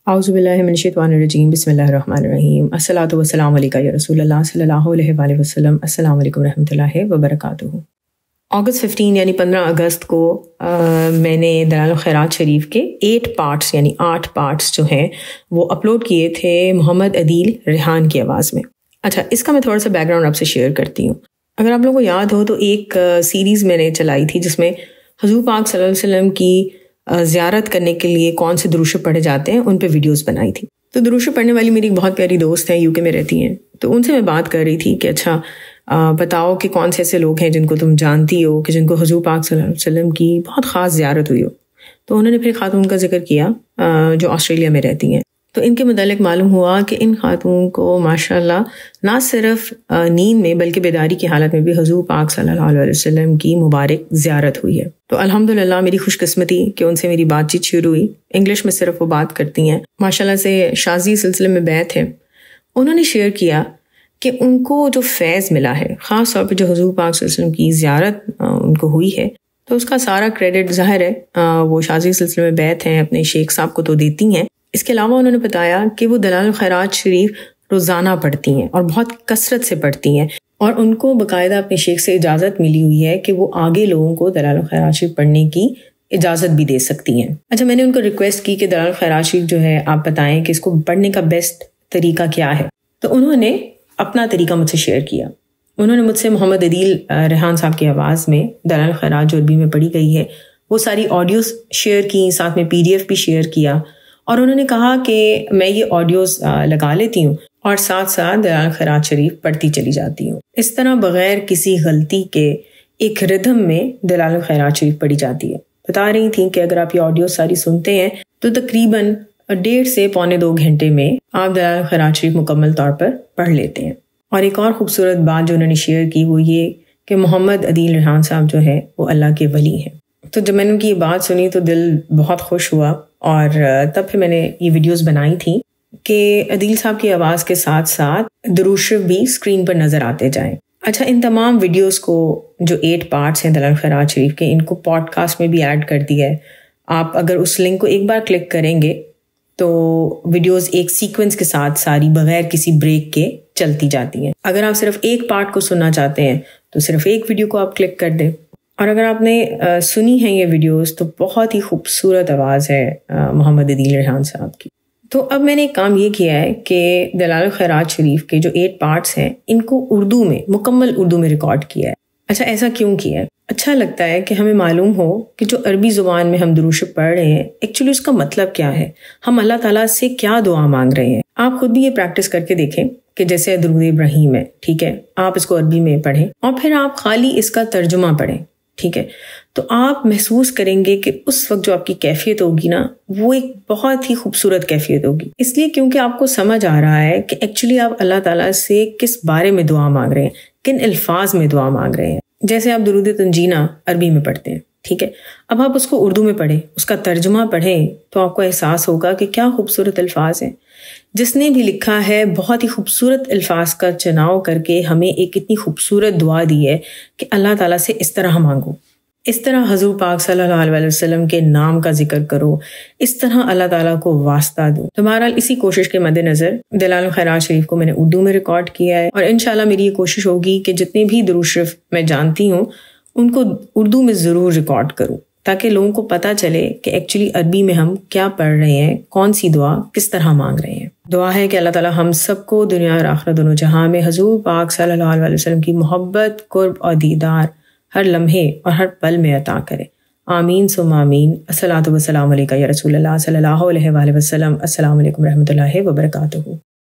اعوذ باللہ من الشیطان الرجیم بسم اللہ الرحمن الرحیم الصلاۃ والسلام علیکہ یا رسول اللہ صلی اللہ علیہ وآلہ وسلم. السلام علیکم ورحمۃ اللہ وبرکاتہ. اگست 15 یعنی 15 اگست کو میں نے دلائل الخیرات شریف کے 8 پارٹس یعنی 8 پارٹس جو ہیں وہ اپلوڈ کیے تھے محمد عدیل ریحان کی آواز میں. اچھا، اس کا میں تھوڑا سا بیک گراؤنڈ آپ سے شیئر کرتی ہوں. اگر آپ لوگوں کو یاد ہو تو ایک سیریز میں نے چلائی تھی جس میں حضور پاک صلی اللہ علیہ وسلم کی زیارت کرنے کے لیے کون سے دروش پڑھے جاتے ہیں ان پہ ویڈیوز بنائی تھی. تو دروش پڑھنے والی میری ایک بہت پیاری دوست ہیں، UK میں رہتی ہیں. تو ان سے میں بات کر رہی تھی کہ اچھا بتاؤ کہ کون سے ایسے لوگ ہیں جن کو تم جانتی ہو کہ جن کو حضور پاک صلی اللہ علیہ وسلم کی بہت خاص زیارت ہوئی ہو. تو انہوں نے پھر خاتون کا ذکر کیا جو آسٹریلیا میں رہتی ہیں. تو ان کے متعلق معلوم ہوا کہ ان خاتون کو ماشاءاللہ نہ صرف نیند میں بلکہ بیداری کی حالت میں بھی حضور پاک صلی اللہ علیہ وسلم کی مبارک زیارت ہوئی ہے. تو الحمدللہ میری خوش قسمتی کہ ان سے میری بات چیت شروع ہوئی. انگلش میں صرف وہ بات کرتی ہیں، ماشاءاللہ سے شاذی سلسلے میں بیعت ہے. انہوں نے شیئر کیا کہ ان کو جو فیض ملا ہے، خاص طور پہ جو حضور پاک صلی اللہ علیہ وسلم کی زیارت ان کو ہوئی ہے، تو اس کا سارا کریڈٹ ظاہر ہے وہ شاذی سلسلے میں بیعت ہیں اپنے شیخ صاحب کو تو دیتی ہیں. اس کے علاوہ انہوں نے بتایا کہ وہ دلائل الخیرات شریف روزانہ پڑھتی ہیں اور بہت کثرت سے پڑھتی ہیں، اور ان کو باقاعدہ اپنے شیخ سے اجازت ملی ہوئی ہے کہ وہ آگے لوگوں کو دلائل الخیرات شریف پڑھنے کی اجازت بھی دے سکتی ہیں. اچھا، میں نے ان کو ریکویسٹ کی کہ دلائل الخیرات شریف جو ہے آپ بتائیں کہ اس کو پڑھنے کا بیسٹ طریقہ کیا ہے. تو انہوں نے اپنا طریقہ مجھ سے شیئر کیا. انہوں نے مجھ سے محمد عدیل ریحان صاحب کی آواز میں دلائل الخیرات جو عربی میں پڑھی گئی ہے وہ ساری آڈیوز شیئر کی، ساتھ میں PDF بھی شیئر کیا، اور انہوں نے کہا کہ میں یہ آڈیوز لگا لیتی ہوں اور ساتھ ساتھ دلائل الخیرات شریف پڑھتی چلی جاتی ہوں. اس طرح بغیر کسی غلطی کے ایک ردھم میں دلائل الخیرات شریف پڑھی جاتی ہے. بتا رہی تھیں کہ اگر آپ یہ آڈیوز ساری سنتے ہیں تو تقریباً 1.5 سے پونے 2 گھنٹے میں آپ دلائل الخیرات شریف مکمل طور پر پڑھ لیتے ہیں. اور ایک اور خوبصورت بات جو انہوں نے شیئر کی وہ یہ کہ محمد عدیل ریحان صاحب جو ہے وہ اللہ کے ولی ہیں. تو جب میں نے ان کی یہ بات سنی تو دل بہت خوش ہوا، اور تب پھر میں نے یہ ویڈیوز بنائی تھیں کہ عدیل صاحب کی آواز کے ساتھ ساتھ درود شریف بھی اسکرین پر نظر آتے جائیں. اچھا، ان تمام ویڈیوز کو جو 8 پارٹس ہیں دلائل الخیرات شریف کے، ان کو پوڈ کاسٹ میں بھی ایڈ کر دیا ہے. آپ اگر اس لنک کو ایک بار کلک کریں گے تو ویڈیوز ایک سیکوینس کے ساتھ ساری بغیر کسی بریک کے چلتی جاتی ہیں. اگر آپ صرف ایک پارٹ کو سننا چاہتے ہیں تو صرف ایک ویڈیو کو آپ کلک کر دیں. اور اگر آپ نے سنی ہیں یہ ویڈیوز تو بہت ہی خوبصورت آواز ہے محمد عدیل ریحان صاحب کی. تو اب میں نے ایک کام یہ کیا ہے کہ دلائل الخیرات شریف کے جو 8 پارٹس ہیں ان کو اردو میں مکمل اردو میں ریکارڈ کیا ہے. اچھا، ایسا کیوں کیا ہے؟ اچھا لگتا ہے کہ ہمیں معلوم ہو کہ جو عربی زبان میں ہم درود شریف پڑھ رہے ہیں ایکچولی اس کا مطلب کیا ہے، ہم اللہ تعالیٰ سے کیا دعا مانگ رہے ہیں. آپ خود بھی یہ پریکٹس کر کے دیکھیں کہ جیسے درود ابراہیم ہے، ٹھیک ہے، آپ اس کو عربی میں پڑھیں اور پھر آپ خالی اس کا ترجمہ پڑھیں، ٹھیک ہے. تو آپ محسوس کریں گے کہ اس وقت جو آپ کی کیفیت ہوگی نا وہ ایک بہت ہی خوبصورت کیفیت ہوگی. اس لیے کیونکہ آپ کو سمجھ آ رہا ہے کہ ایکچولی آپ اللہ تعالیٰ سے کس بارے میں دعا مانگ رہے ہیں، کن الفاظ میں دعا مانگ رہے ہیں. جیسے آپ درود تنجینہ عربی میں پڑھتے ہیں، ٹھیک ہے، اب آپ اس کو اردو میں پڑھیں، اس کا ترجمہ پڑھیں تو آپ کو احساس ہوگا کہ کیا خوبصورت الفاظ ہیں. جس نے بھی لکھا ہے بہت ہی خوبصورت الفاظ کا چناؤ کر کے ہمیں ایک اتنی خوبصورت دعا دی ہے کہ اللہ تعالیٰ سے اس طرح مانگو، اس طرح حضور پاک صلی اللہ علیہ وسلم کے نام کا ذکر کرو، اس طرح اللہ تعالیٰ کو واسطہ دو. تو بہرحال اسی کوشش کے مد نظر دلائل الخیرات شریف کو میں نے اردو میں ریکارڈ کیا ہے، اور انشاءاللہ میری یہ کوشش ہوگی کہ جتنے بھی درود شریف میں جانتی ہوں ان کو اردو میں ضرور ریکارڈ کروں تاکہ لوگوں کو پتہ چلے کہ ایکچولی عربی میں ہم کیا پڑھ رہے ہیں، کون سی دعا کس طرح مانگ رہے ہیں. دعا ہے کہ اللہ تعالیٰ ہم سب کو دنیا اور آخرت دونوں جہاں میں حضور پاک صلی اللہ علیہ وسلم کی محبت، قرب اور دیدار ہر لمحے اور ہر پل میں عطا کرے. آمین ثم آمین. الصلاۃ والسلام علیکہ یا رسول اللہ صلی اللہ علیہ وآلہ وسلم. السلام علیکم ورحمۃ اللہ وبرکاتہ.